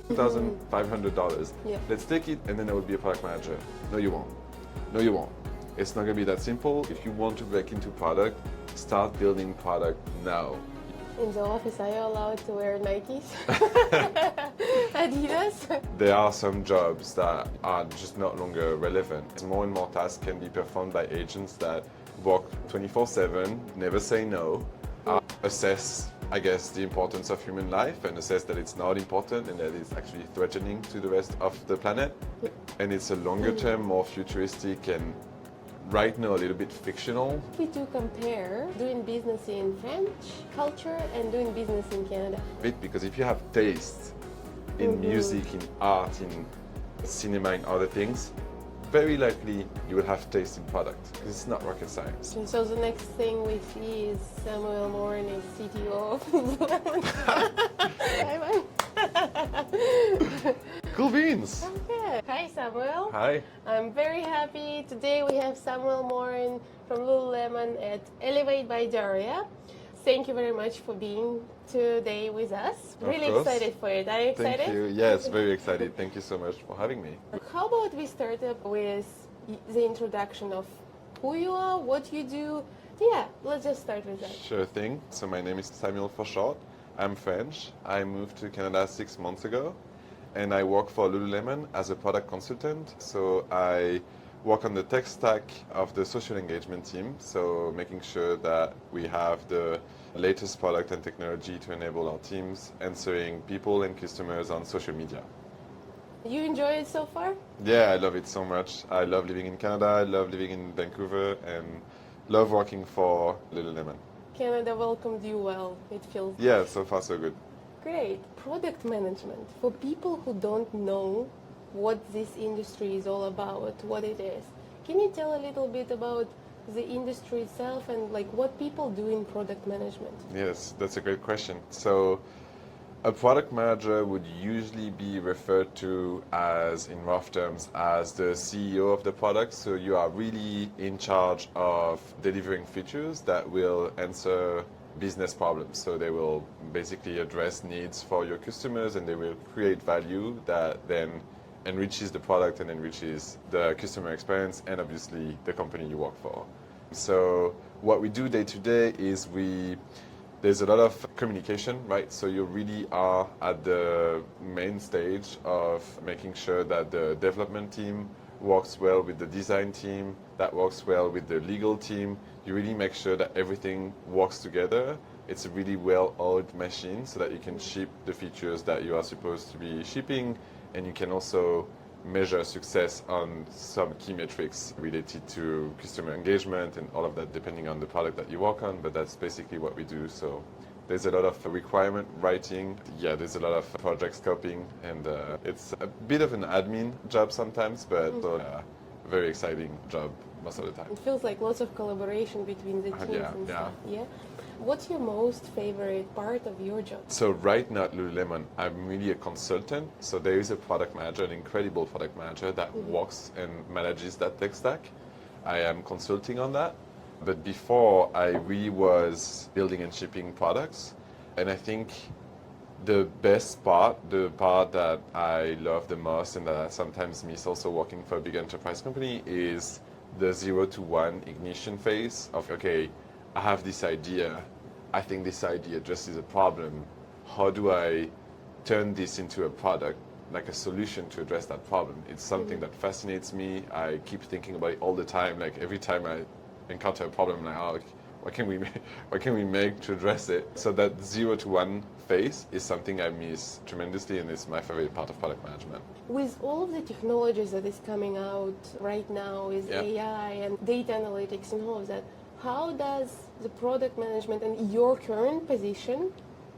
$2,500. Yeah. Let's take it, and then I will be a product manager. No, you won't. No, you won't. It's not gonna be that simple. If you want to break into product, start building product now. In the office, are you allowed to wear Nikes? Adidas? There are some jobs that are just no longer relevant. More and more tasks can be performed by agents that work 24/7, never say no, assess, I guess, the importance of human life and assess that it's not important and that it's actually threatening to the rest of the planet. And it's a longer term, more futuristic and right now a little bit fictional. We do compare doing business in French culture and doing business in Canada. Because if you have taste in music, in art, in cinema, in other things, very likely you will have taste in product. It's not rocket science. And so the next thing we see is Samuel Morin is CTO of Lululemon. Cool beans! Okay. Hi Samuel. Hi. I'm very happy. Today we have Samuel Morin from Lululemon at Elevate by Daria. Thank you very much for being today with us. Really excited for it. Are you excited? Thank you. Yes, very excited. Thank you so much for having me. How about we start up with the introduction of who you are, what you do? Yeah, let's just start with that. Sure thing. So my name is Samuel for short. I'm French. I moved to Canada 6 months ago and I work for Lululemon as a product consultant. So I work on the tech stack of the social engagement team, so making sure that we have the latest product and technology to enable our teams answering people and customers on social media. You enjoy it so far? Yeah, I love it so much. I love living in Canada, I love living in Vancouver, and love working for Lululemon. Canada welcomed you well, it feels. Yeah, so far so good. Great. Product management. For people who don't know what this industry is all about, what it is, can you tell a little bit about the industry itself and like what people do in product management? Yes, that's a great question. So a product manager would usually be referred to as, in rough terms, as the CEO of the product. So you are really in charge of delivering features that will answer business problems. So they will basically address needs for your customers and they will create value that then enriches the product and enriches the customer experience and obviously the company you work for. So what we do day to day is there's a lot of communication, right? So you really are at the main stage of making sure that the development team works well with the design team, that works well with the legal team. You really make sure that everything works together. It's a really well-oiled machine so that you can ship the features that you are supposed to be shipping, and you can also measure success on some key metrics related to customer engagement and all of that, depending on the product that you work on, but that's basically what we do. So there's a lot of requirement writing, there's a lot of project scoping, and it's a bit of an admin job sometimes, but a very exciting job most of the time. It feels like lots of collaboration between the teams and stuff. Yeah. What's your most favorite part of your job? So right now at Lululemon, I'm really a consultant. So there is a product manager, an incredible product manager that works and manages that tech stack. I am consulting on that. But before, I really was building and shipping products. And I think the best part, the part that I love the most and that I sometimes miss also working for a big enterprise company is the 0 to 1 ignition phase of, okay, I have this idea. I think this idea addresses a problem. How do I turn this into a product, like a solution to address that problem? It's something that fascinates me. I keep thinking about it all the time. Like every time I encounter a problem, like, oh, what can we make to address it? So that 0 to 1 phase is something I miss tremendously, and it's my favorite part of product management. With all of the technologies that is coming out right now, with AI and data analytics and all of that, how does the product management and your current position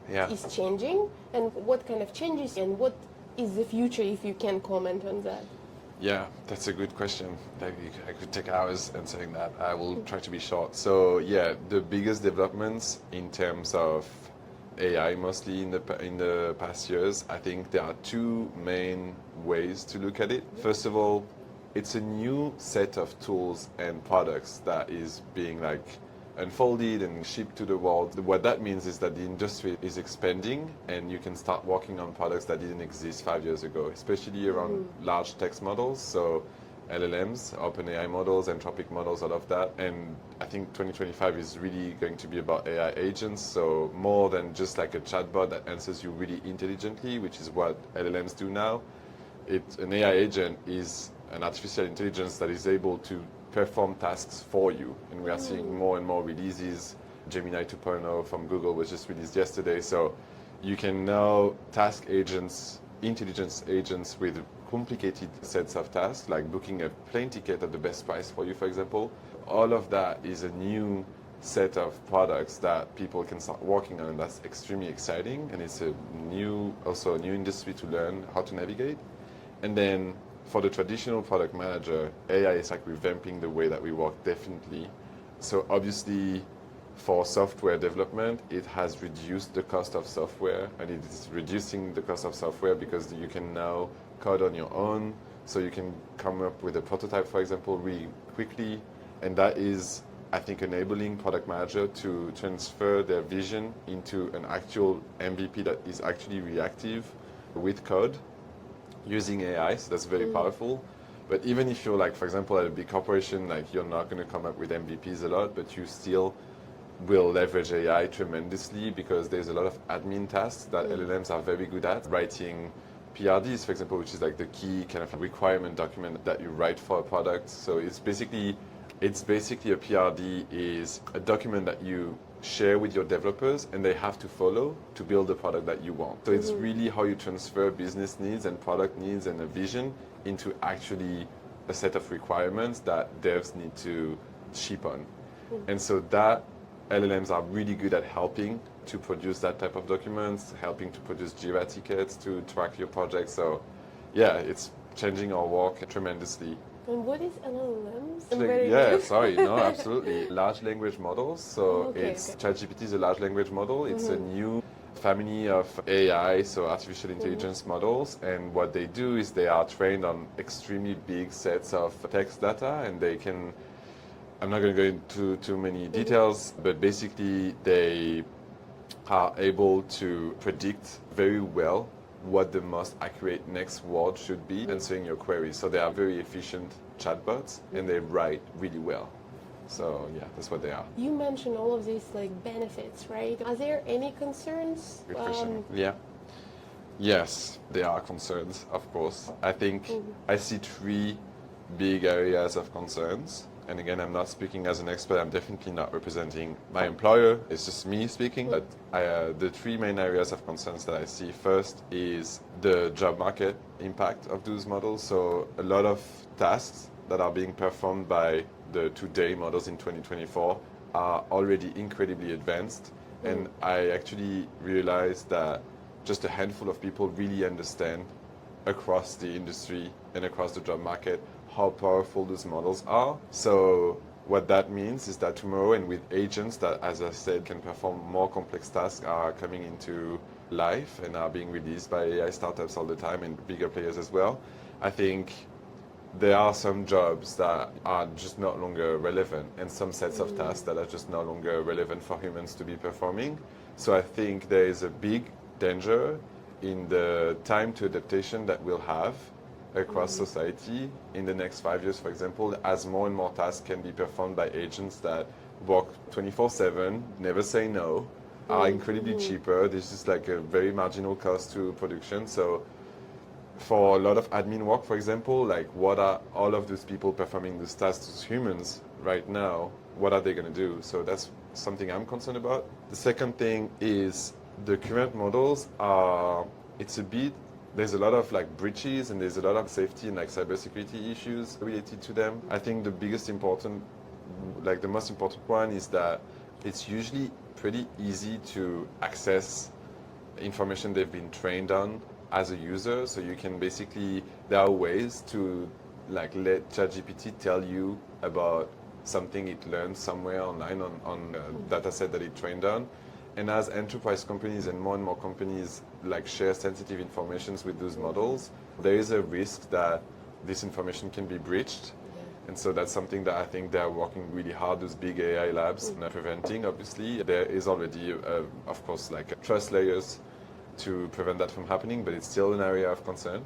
is changing, and what kind of changes, and what is the future, if you can comment on that? Yeah, that's a good question. I could take hours answering that. I will try to be short. So yeah, the biggest developments in terms of AI, mostly in the past years, I think there are two main ways to look at it. First of all, it's a new set of tools and products that is being unfolded and shipped to the world. What that means is that the industry is expanding and you can start working on products that didn't exist 5 years ago, especially around large text models. So LLMs, OpenAI models, Anthropic models, all of that. And I think 2025 is really going to be about AI agents. So more than just like a chatbot that answers you really intelligently, which is what LLMs do now. An AI agent is an artificial intelligence that is able to perform tasks for you. And we are seeing more and more releases. Gemini 2.0 from Google was just released yesterday. So you can now task agents, intelligence agents with complicated sets of tasks, like booking a plane ticket at the best price for you, for example. All of that is a new set of products that people can start working on, and that's extremely exciting. And it's also a new industry to learn how to navigate. And then for the traditional product manager, AI is like revamping the way that we work, definitely. So obviously, for software development, it has reduced the cost of software, and it is reducing the cost of software because you can now code on your own. So you can come up with a prototype, for example, really quickly. And that is, I think, enabling product manager to transfer their vision into an actual MVP that is actually reactive with code using AI. So that's very powerful. But even if you're like, for example, at a big corporation, like you're not going to come up with MVPs a lot, but you still will leverage AI tremendously because there's a lot of admin tasks that LLMs are very good at. Writing PRDs, for example, which is like the key kind of requirement document that you write for a product. So it's basically a PRD is a document that you share with your developers and they have to follow to build the product that you want. So it's really how you transfer business needs and product needs and a vision into actually a set of requirements that devs need to ship on. And so that LLMs are really good at helping to produce that type of documents, helping to produce Jira tickets to track your project. So yeah, it's changing our work tremendously. And what is LLMs? No, absolutely. Large language models. So ChatGPT is a large language model. It's a new family of AI, so artificial intelligence models. And what they do is they are trained on extremely big sets of text data, and they can, I'm not going to go into too many details, but basically they are able to predict very well what the most accurate next word should be answering your queries. So they are very efficient chatbots and they write really well. So yeah, that's what they are. You mentioned all of these like benefits, right? Are there any concerns? Good question. Yeah. Yes, there are concerns, of course. I think I see three big areas of concerns. And again, I'm not speaking as an expert. I'm definitely not representing my employer. It's just me speaking. But the three main areas of concerns that I see first is the job market impact of those models. So a lot of tasks that are being performed by the today models in 2024 are already incredibly advanced. And I actually realized that just a handful of people really understand across the industry and across the job market how powerful those models are. So what that means is that tomorrow, and with agents that, as I said, can perform more complex tasks, are coming into life and are being released by AI startups all the time and bigger players as well. I think there are some jobs that are just no longer relevant and some sets of tasks that are just no longer relevant for humans to be performing. So I think there is a big danger in the time to adaptation that we'll have across society in the next 5 years, for example, as more and more tasks can be performed by agents that work 24/7, never say no, are incredibly cheaper. This is like a very marginal cost to production. So for a lot of admin work, for example, like what are all of those people performing those tasks as humans right now? What are they going to do? So that's something I'm concerned about. The second thing is the current models are, there's a lot of like breaches and there's a lot of safety and like cybersecurity issues related to them. I think the most important one is that it's usually pretty easy to access information they've been trained on as a user. So you can basically, there are ways to like let ChatGPT tell you about something it learned somewhere online on a data set that it trained on. And as enterprise companies and more companies like share sensitive information with those models, there is a risk that this information can be breached. And so that's something that I think they're working really hard, those big AI labs, and preventing, obviously. There is already, of course, like trust layers to prevent that from happening, but it's still an area of concern.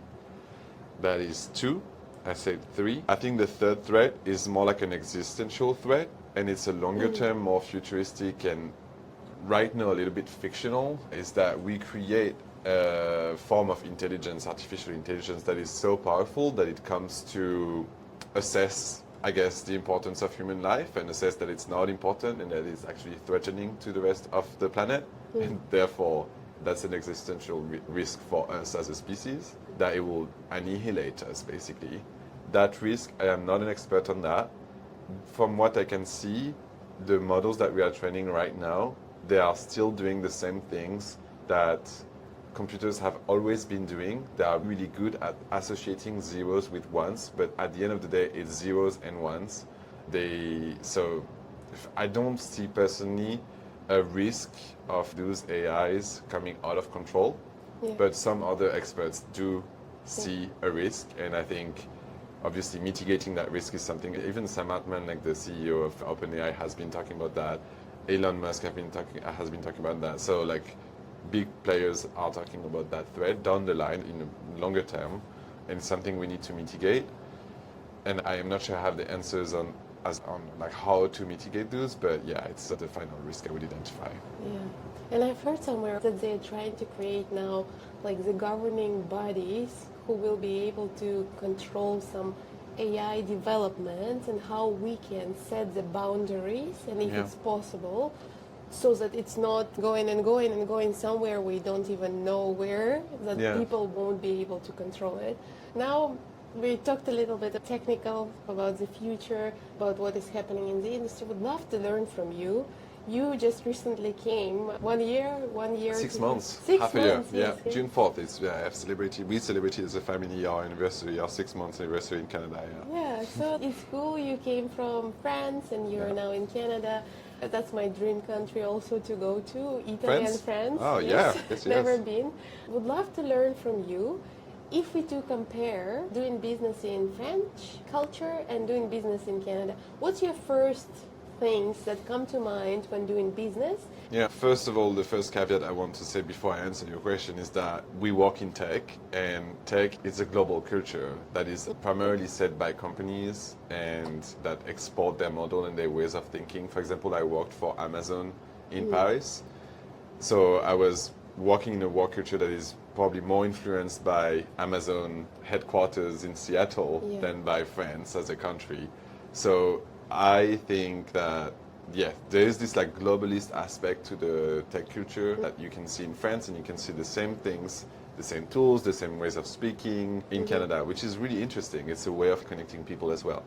That is 2. I said 3. I think the third threat is more like an existential threat, and it's a longer term, more futuristic, and right now a little bit fictional, is that we create a form of intelligence, artificial intelligence, that is so powerful that it comes to assess, I guess, the importance of human life and assess that it's not important and that it's actually threatening to the rest of the planet. And therefore, that's an existential risk for us as a species, that it will annihilate us, basically. That risk, I am not an expert on that. From what I can see, the models that we are training right now, they are still doing the same things that computers have always been doing. They are really good at associating zeros with ones, but at the end of the day, it's zeros and ones. So I don't see personally a risk of those AIs coming out of control, but some other experts do see a risk, and I think obviously mitigating that risk is something. Even Sam Altman, like the CEO of OpenAI, has been talking about that. Elon Musk has been talking about that. So like big players are talking about that threat down the line in the longer term, and it's something we need to mitigate. And I am not sure I have the answers on like how to mitigate those, but yeah, it's the final risk I would identify. Yeah, and I've heard somewhere that they're trying to create now like the governing bodies who will be able to control some AI development and how we can set the boundaries, and if it's possible, so that it's not going and going and going somewhere we don't even know where, that people won't be able to control it. Now, we talked a little bit technical about the future, about what is happening in the industry. Would love to learn from you. You just recently came. 1 year. 6 months. 6 half months, a year. yes, Yeah. June 4th is we celebrated as a family our anniversary, our 6 months anniversary in Canada. Yeah. So it's cool. You came from France and you're now in Canada. That's my dream country also to go to, Italy and France. Oh yes. Yes. Never been. Would love to learn from you. If we do compare doing business in French culture and doing business in Canada, what's your first things that come to mind when doing business? Yeah, first of all, the first caveat I want to say before I answer your question is that we work in tech, and tech is a global culture that is primarily set by companies and that export their model and their ways of thinking. For example, I worked for Amazon in Paris, so I was working in a work culture that is probably more influenced by Amazon headquarters in Seattle than by France as a country. So I think that, there is this like globalist aspect to the tech culture that you can see in France, and you can see the same things, the same tools, the same ways of speaking in Canada, which is really interesting. It's a way of connecting people as well.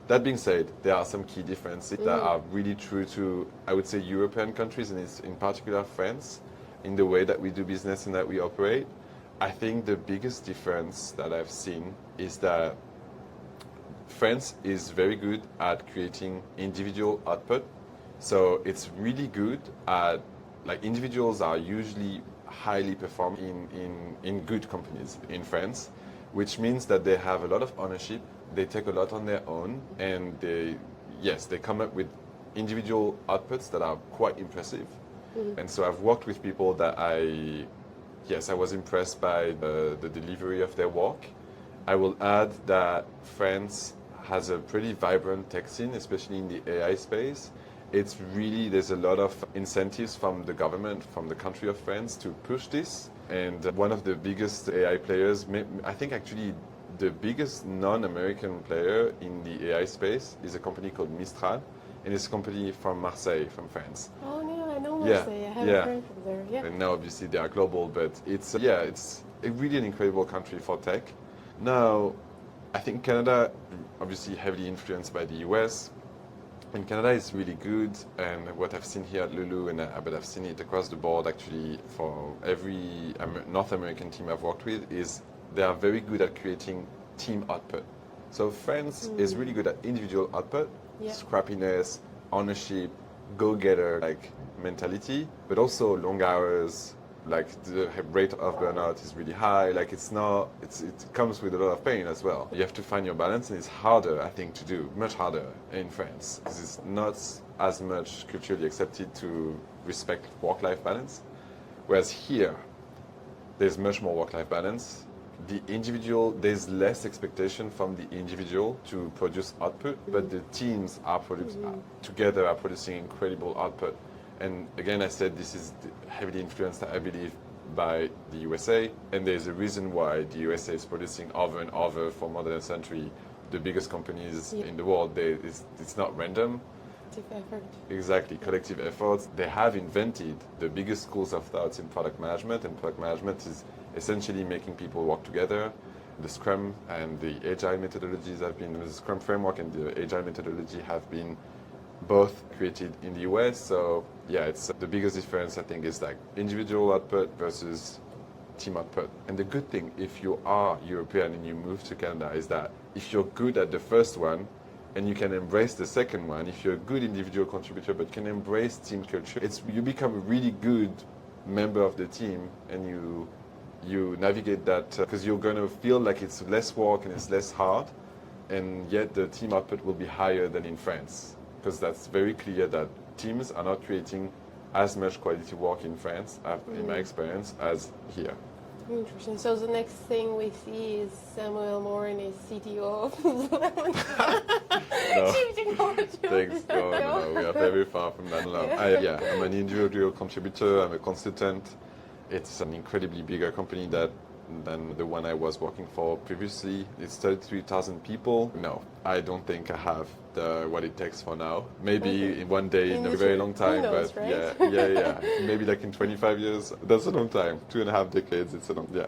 That being said, there are some key differences that are really true to, I would say, European countries, and it's in particular France, in the way that we do business and that we operate. I think the biggest difference that I've seen is that France is very good at creating individual output. So it's really good at, like, individuals are usually highly performing in good companies in France, which means that they have a lot of ownership, they take a lot on their own, and they come up with individual outputs that are quite impressive. And so I've worked with people that I was impressed by the delivery of their work. I will add that France has a pretty vibrant tech scene, especially in the AI space. It's really, there's a lot of incentives from the government, from the country of France to push this. And one of the biggest AI players, I think actually the biggest non-American player in the AI space, is a company called Mistral. And it's a company from Marseille, from France. Oh, no, I know Marseille. I have a friend from there. Yeah. And now obviously they are global, but it's really an incredible country for tech. Now, I think Canada, obviously heavily influenced by the US, and Canada is really good. And what I've seen here at Lulu, but I've seen it across the board actually for every North American team I've worked with, is they are very good at creating team output. So France is really good at individual output, scrappiness, ownership, go-getter like mentality, but also long hours, Like the rate of burnout is really high. Like it comes with a lot of pain as well. You have to find your balance, and it's harder, I think, to do, much harder in France, because it's not as much culturally accepted to respect work-life balance. Whereas here, there's much more work-life balance. There's less expectation from the individual to produce output, but the teams together are producing incredible output. And again, I said this is heavily influenced, I believe, by the USA. And there's a reason why the USA is producing over and over for more than a century the biggest companies in the world. It's not random. Collective effort. Exactly, collective efforts. They have invented the biggest schools of thoughts in product management, and product management is essentially making people work together. The Scrum and the Agile methodologies the Scrum framework and the Agile methodology have been both created in the US. So yeah, it's the biggest difference, I think, is like individual output versus team output. And the good thing, if you are European and you move to Canada, is that if you're good at the first one and you can embrace the second one, if you're a good individual contributor but can embrace team culture, you become a really good member of the team, and you navigate that because you're going to feel like it's less work and it's less hard, and yet the team output will be higher than in France. Because that's very clear that teams are not creating as much quality work in France, in my experience, as here. Interesting. So the next thing we see is Samuel Morin is CTO of Lululemon. Chief Technology Thanks. No, we are very far from that. No. I'm an individual contributor. I'm a consultant. It's an incredibly bigger company than the one I was working for previously. It's 33,000 people. No, I don't think I have what it takes for now. Maybe in one day in a very long time, knows, but right? yeah. Maybe like in 25 years. That's a long time. 2.5 decades. It's a long, yeah.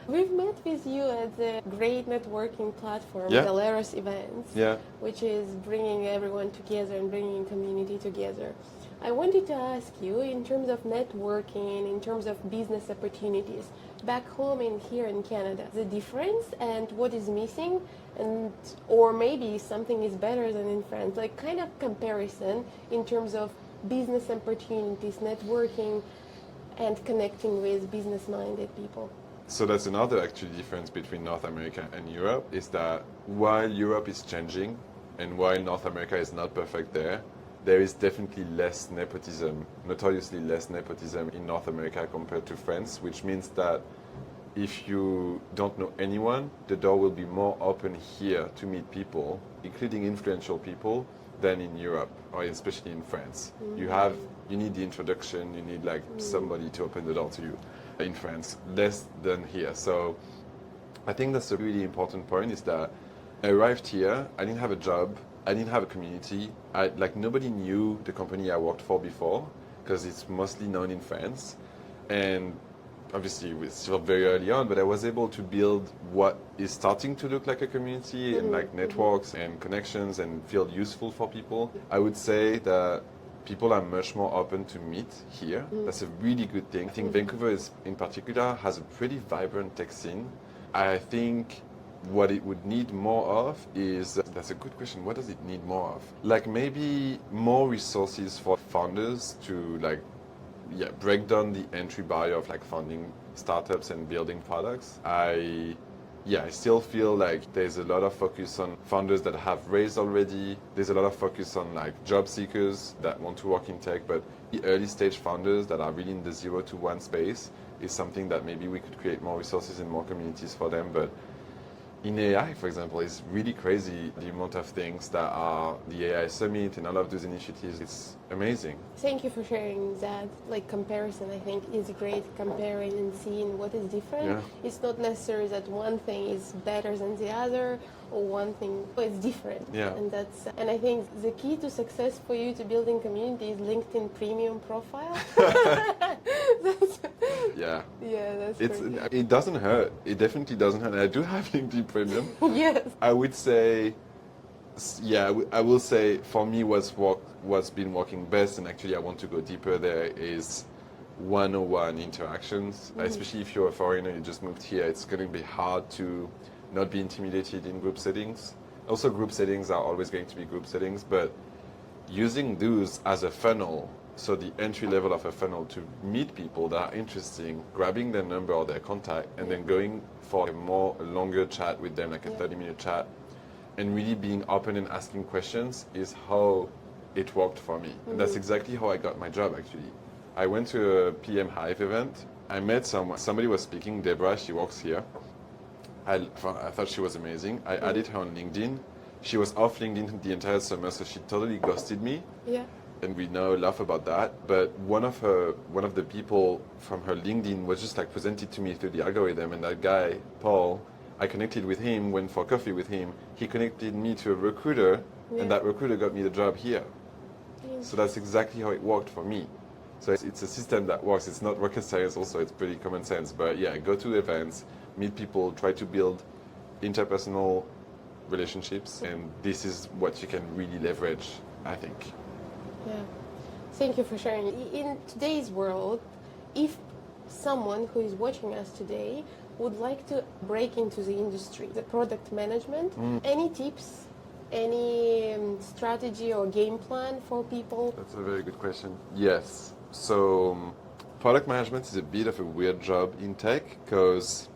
We've met with you at the great networking platform, Yeah. Daria events, Yeah. which is bringing everyone together and bringing community together. I wanted to ask you, in terms of networking, in terms of business opportunities, back home and here in Canada, the difference and what is missing, or maybe something is better than in France, like kind of comparison in terms of business opportunities, networking, and connecting with business-minded people. So that's another actually difference between North America and Europe, is that while Europe is changing and while North America is not perfect there is definitely less nepotism, notoriously less nepotism in North America compared to France, which means that if you don't know anyone, the door will be more open here to meet people, including influential people, than in Europe, or especially in France. Mm-hmm. You need the introduction, you need like somebody to open the door to you in France, less than here. So I think that's a really important point, is that I arrived here, I didn't have a job, I didn't have a community. Nobody knew the company I worked for before, because it's mostly known in France. And obviously it was still very early on, but I was able to build what is starting to look like a community and like networks and connections and feel useful for people. I would say that people are much more open to meet here. That's a really good thing. I think Vancouver in particular has a pretty vibrant tech scene. I think what it would need more of that's a good question. What does it need more of? Like maybe more resources for founders to break down the entry barrier of like founding startups and building products. I still feel like there's a lot of focus on founders that have raised already. There's a lot of focus on like job seekers that want to work in tech, but the early stage founders that are really in the 0 to 1 space is something that maybe we could create more resources and more communities for them. But in AI, for example, it's really crazy the amount of things that are the AI Summit and all of those initiatives. It's amazing. Thank you for sharing that. Like comparison, I think, is great. Comparing and seeing what is different. Yeah. It's not necessary that one thing is better than the other, or one thing is different. Yeah. And I think the key to success for you to building community is LinkedIn premium profile. Yeah. Yeah, that's It doesn't hurt. It definitely doesn't hurt. I do have LinkedIn Premium. Yes. I would say, I will say for me what's been working best, and actually I want to go deeper there, is one-on-one interactions. Especially if you're a foreigner, you just moved here, it's going to be hard to not be intimidated in group settings. Also, group settings are always going to be group settings, but using those as a funnel So the entry level of a funnel to meet people that are interesting, grabbing their number or their contact, and then going for a longer chat with them, like a 30-minute chat, and really being open and asking questions is how it worked for me. And that's exactly how I got my job, actually. I went to a PM Hive event. I met somebody was speaking, Deborah, she works here. I thought she was amazing. I added her on LinkedIn. She was off LinkedIn the entire summer, so she totally ghosted me. Yeah. And we now laugh about that. But one of the people from her LinkedIn was just like presented to me through the algorithm, and that guy, Paul, I connected with him, went for coffee with him. He connected me to a recruiter, and that recruiter got me the job here. So that's exactly how it worked for me. So it's a system that works. It's not rocket science also, it's pretty common sense. But yeah, go to events, meet people, try to build interpersonal relationships, and this is what you can really leverage, I think. Yeah. Thank you for sharing. In today's world, if someone who is watching us today would like to break into the industry, the product management, any tips, any strategy or game plan for people? That's a very good question. Yes. So product management is a bit of a weird job in tech because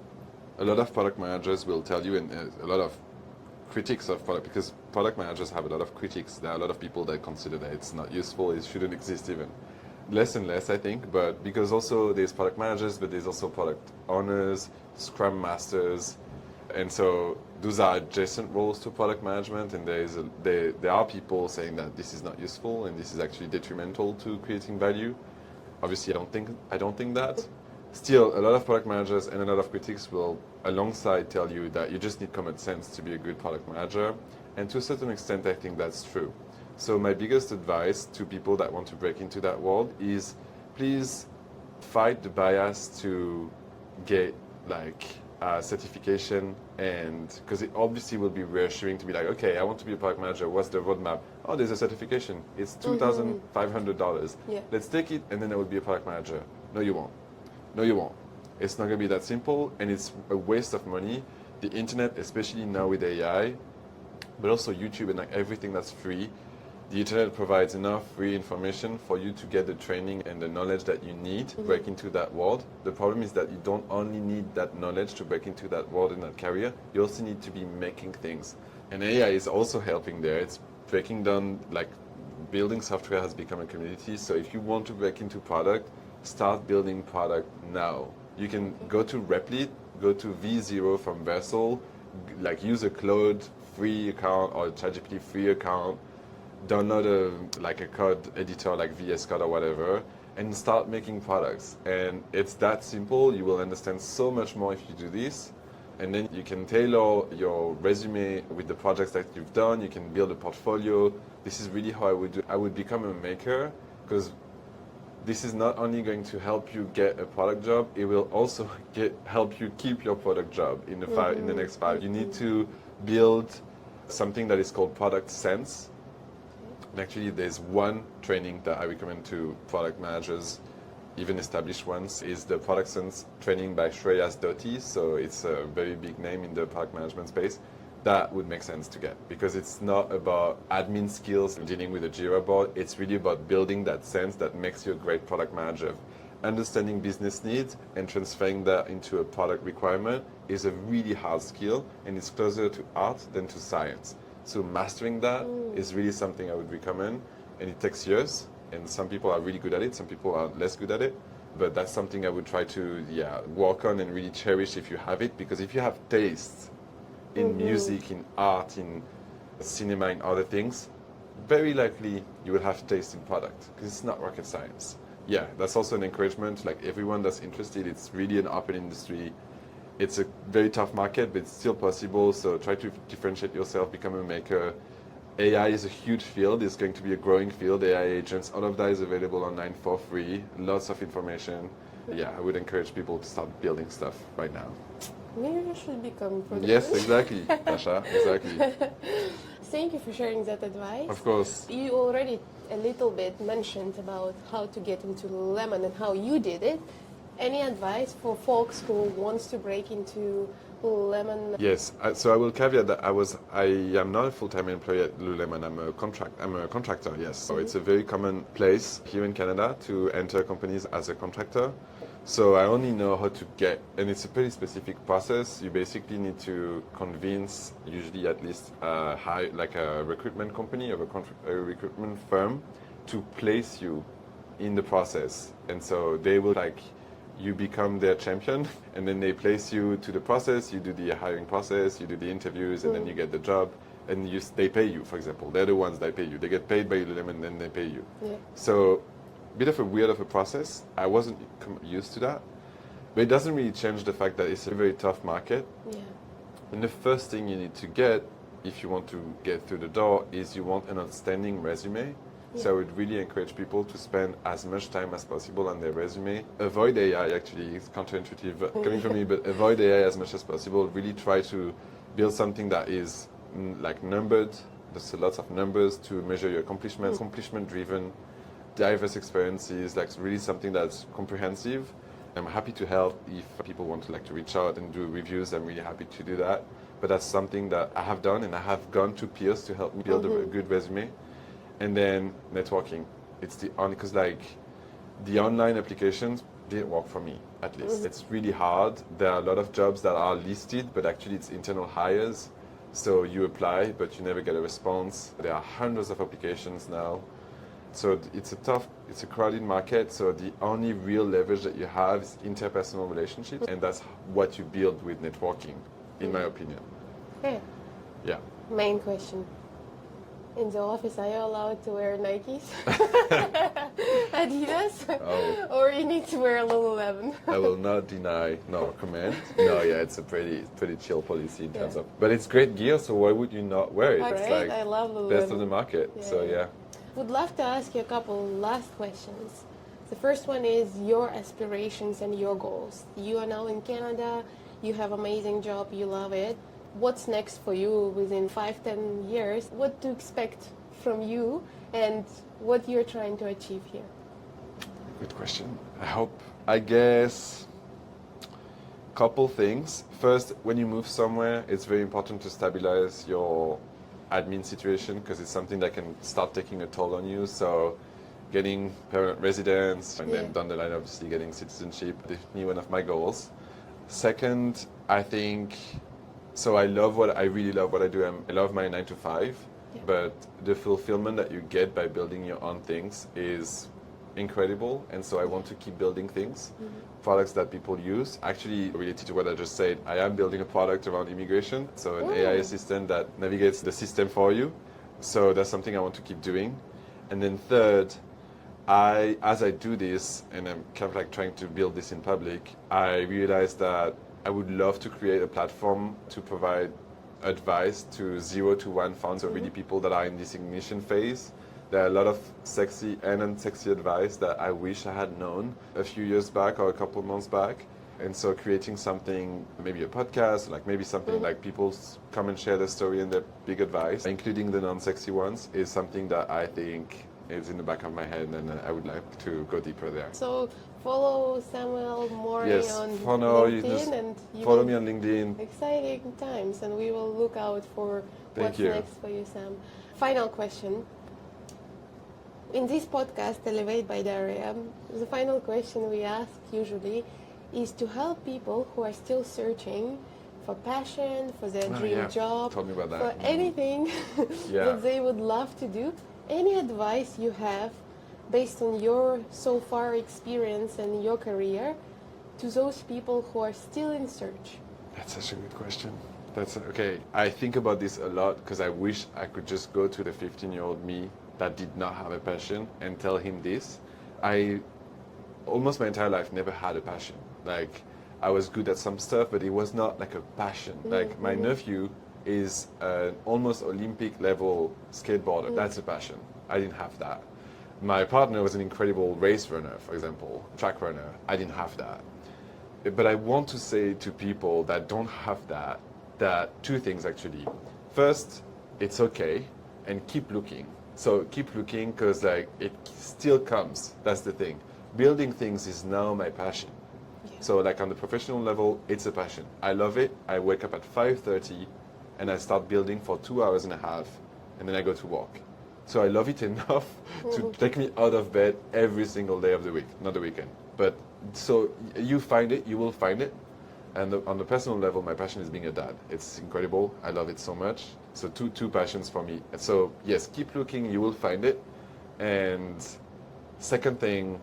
a lot of product managers will tell you, and a lot of critics of product, because product managers have a lot of critics. There are a lot of people that consider that it's not useful, it shouldn't exist even. Less and less, I think, but because also there's product managers, but there's also product owners, scrum masters, and so those are adjacent roles to product management, and there are people saying that this is not useful and this is actually detrimental to creating value. Obviously, I don't think that. Still, a lot of product managers and a lot of critics will alongside tell you that you just need common sense to be a good product manager, and to a certain extent I think that's true. So my biggest advice to people that want to break into that world is please fight the bias to get like certification, and because it obviously will be reassuring to be like, okay, I want to be a product manager, what's the roadmap? Oh, there's a certification, it's $2,500. Yeah. Let's take it and then I will be a product manager. No, you won't. No, you won't. It's not going to be that simple, and it's a waste of money. The internet, especially now with AI, but also YouTube and like everything that's free, the internet provides enough free information for you to get the training and the knowledge that you need to break into that world. The problem is that you don't only need that knowledge to break into that world and that career, you also need to be making things. And AI is also helping there. It's breaking down, like building software has become a community. So if you want to break into product, start building product now. You can go to Replit, go to V0 from Versal, like use a Claude free account or a ChatGPT free account, download a code editor like VS Code or whatever, and start making products. And it's that simple. You will understand so much more if you do this. And then you can tailor your resume with the projects that you've done. You can build a portfolio. This is really how I would do it. I would become a maker, because this is not only going to help you get a product job, it will also help you keep your product job in the next 5. You need to build something that is called product sense. And actually, there's one training that I recommend to product managers, even established ones, is the product sense training by Shreyas Dotti. So it's a very big name in the product management space. That would make sense to get, because it's not about admin skills and dealing with a Jira board. It's really about building that sense that makes you a great product manager. Understanding business needs and transferring that into a product requirement is a really hard skill, and it's closer to art than to science. So mastering that is really something I would recommend, and it takes years, and some people are really good at it, some people are less good at it, but that's something I would try to work on and really cherish if you have it, because if you have taste in music, in art, in cinema, in other things, very likely you will have taste in product, because it's not rocket science. Yeah, that's also an encouragement, like everyone that's interested, it's really an open industry. It's a very tough market, but it's still possible, so try to differentiate yourself, become a maker. AI is a huge field, it's going to be a growing field, AI agents, all of that is available online for free, lots of information. Yeah, I would encourage people to start building stuff right now. Maybe you should become product Yes, manager. exactly, Tasha, exactly. Thank you for sharing that advice. Of course. You already a little bit mentioned about how to get into Lululemon and how you did it. Any advice for folks who wants to break into Lululemon? Yes, so I will caveat that I am not a full-time employee at Lululemon. I'm a contractor. Yes, so it's a very common place here in Canada to enter companies as a contractor. So I only know how to get, and it's a pretty specific process. You basically need to convince, usually at least like a recruitment company or a recruitment firm, to place you in the process, and so they will you become their champion, and then they place you to the process. You do the hiring process, you do the interviews, and then you get the job, and they pay you. For example, they're the ones that pay you. They get paid by Lululemon, and then they pay you. Yeah. So, bit of a weird of a process. I wasn't used to that, but it doesn't really change the fact that it's a very tough market. Yeah. And the first thing you need to get, if you want to get through the door, is you want an outstanding resume. Yeah. So I would really encourage people to spend as much time as possible on their resume. Avoid AI, actually, it's counterintuitive coming from me, but avoid AI as much as possible. Really try to build something that is like numbered. There's lots of numbers to measure your accomplishments, accomplishment-driven, diverse experiences, like really something that's comprehensive. I'm happy to help if people want to reach out and do reviews. I'm really happy to do that. But that's something that I have done, and I have gone to peers to help me build a good resume. And then networking. It's the only, because the online applications didn't work for me, at least. It's really hard. There are a lot of jobs that are listed, but actually it's internal hires. So you apply, but you never get a response. There are hundreds of applications now. So it's a crowded market. So the only real leverage that you have is interpersonal relationships. And that's what you build with networking, in my opinion. Yeah. Yeah. Main question. In the office, are you allowed to wear Nikes, Adidas, or you need to wear Lululemon? I will not deny nor comment. No, yeah, it's a pretty chill policy in terms of, but it's great gear, so why would you not wear it? It's right, I love Lululemon. Best of the market, so yeah. Would love to ask you a couple last questions. The first one is your aspirations and your goals. You are now in Canada, you have an amazing job, you love it. What's next for you within 5-10 years? What to expect from you and what you're trying to achieve here? Good question. I guess, couple things. First, when you move somewhere, it's very important to stabilize your admin situation because it's something that can start taking a toll on you. So getting permanent residence and then down the line, obviously getting citizenship, definitely one of my goals. Second, I think, so I really love what I do. I love my 9 to 5, but the fulfillment that you get by building your own things is incredible. And so I want to keep building things, products that people use. Actually, related to what I just said, I am building a product around immigration. So an AI assistant that navigates the system for you. So that's something I want to keep doing. And then third, as I do this, and I'm kind of trying to build this in public, I realize that I would love to create a platform to provide advice to 0 to 1 founders, so really people that are in this ignition phase. There are a lot of sexy and unsexy advice that I wish I had known a few years back or a couple months back. And so creating something, maybe a podcast, maybe something like people come and share their story and their big advice, including the non-sexy ones, is something that I think is in the back of my head, and I would like to go deeper there. So follow Samuel Morin on LinkedIn, and follow me on LinkedIn. Exciting times, and we will look out for what's next for you, Sam. Final question. In this podcast, Elevate by Daria, the final question we ask usually is to help people who are still searching for passion, for their dream job, Tell me about that. for anything that they would love to do. Any advice you have based on your so far experience and your career to those people who are still in search? That's such a good question. Okay. I think about this a lot because I wish I could just go to the 15-year-old me that did not have a passion and tell him this. I almost my entire life never had a passion. I was good at some stuff, but it was not like a passion. My nephew is an almost Olympic level skateboarder. That's a passion. I didn't have that. My partner was an incredible race runner, for example, track runner. I didn't have that. But I want to say to people that don't have that two things actually. First, it's okay, and keep looking. So keep looking because it still comes. That's the thing. Building things is now my passion. So like on the professional level, it's a passion. I love it. I wake up at 5:30 and I start building for 2.5 hours and then I go to work. So I love it enough to take me out of bed every single day of the week, not the weekend. But so you find it, you will find it. And on the personal level, my passion is being a dad. It's incredible. I love it so much. So two passions for me. And so yes, keep looking, you will find it. And second thing,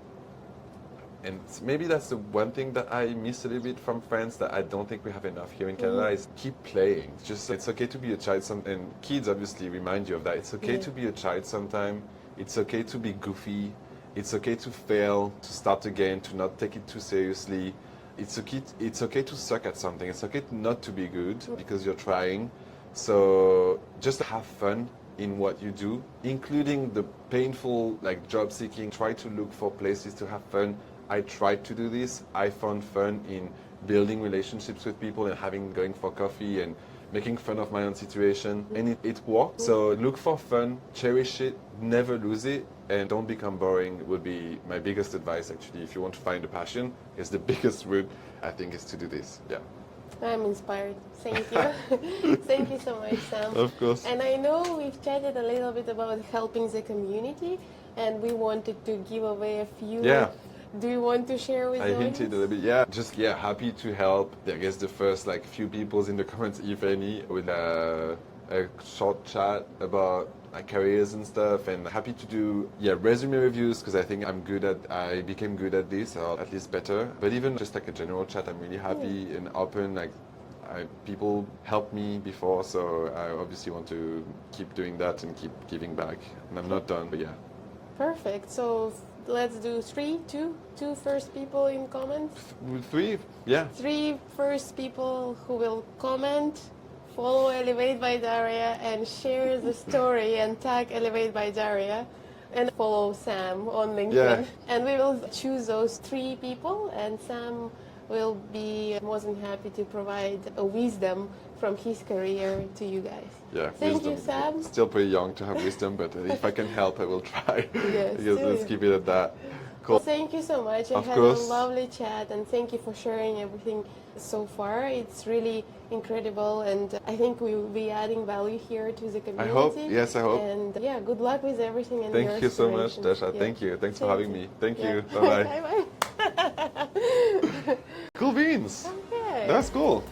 and maybe that's the one thing that I miss a little bit from France that I don't think we have enough here in Canada is keep playing. Just it's okay to be a child and kids obviously remind you of that. It's okay to be a child sometime. It's okay to be goofy. It's okay to fail, to start again, to not take it too seriously. It's okay to suck at something. It's okay not to be good because you're trying. So just have fun in what you do, including the painful like job seeking. Try to look for places to have fun. I tried to do this. I found fun in building relationships with people and going for coffee and making fun of my own situation, and it worked. So look for fun, cherish it, never lose it, and don't become boring would be my biggest advice actually. If you want to find a passion, it's the biggest route I think is to do this. Yeah. I'm inspired. Thank you. Thank you so much, Sam. Of course. And I know we've chatted a little bit about helping the community, and we wanted to give away a few. Yeah. Do you want to share with us? I hinted a little bit, yeah. Just, happy to help. I guess the first few people's in the comments, if any, with a short chat about careers and stuff, and happy to do resume reviews because I think I became good at this, or at least better. But even just a general chat, I'm really happy and open. People helped me before, so I obviously want to keep doing that and keep giving back. And I'm not done, but yeah. Perfect. So let's do two first people in comments. Three, yeah. 3 first people who will comment, follow Elevate by Daria, and share the story and tag Elevate by Daria, and follow Sam on LinkedIn. Yeah. And we will choose those 3 people, and Sam will be more than happy to provide a wisdom from his career to you guys. Yeah, Thank wisdom. you, Sam. Still pretty young to have wisdom, but if I can help, I will try. Yes, Let's keep it at that. Cool. Well, thank you so much. I had a lovely chat, and thank you for sharing everything so far. It's really incredible, and I think we will be adding value here to the community. I hope. Yes, I hope. And good luck with everything. And thank you so much, Dasha. Yeah. Thank you. Thanks for having me. Thank you. Bye-bye. Bye-bye. Cool beans. Okay. That's cool.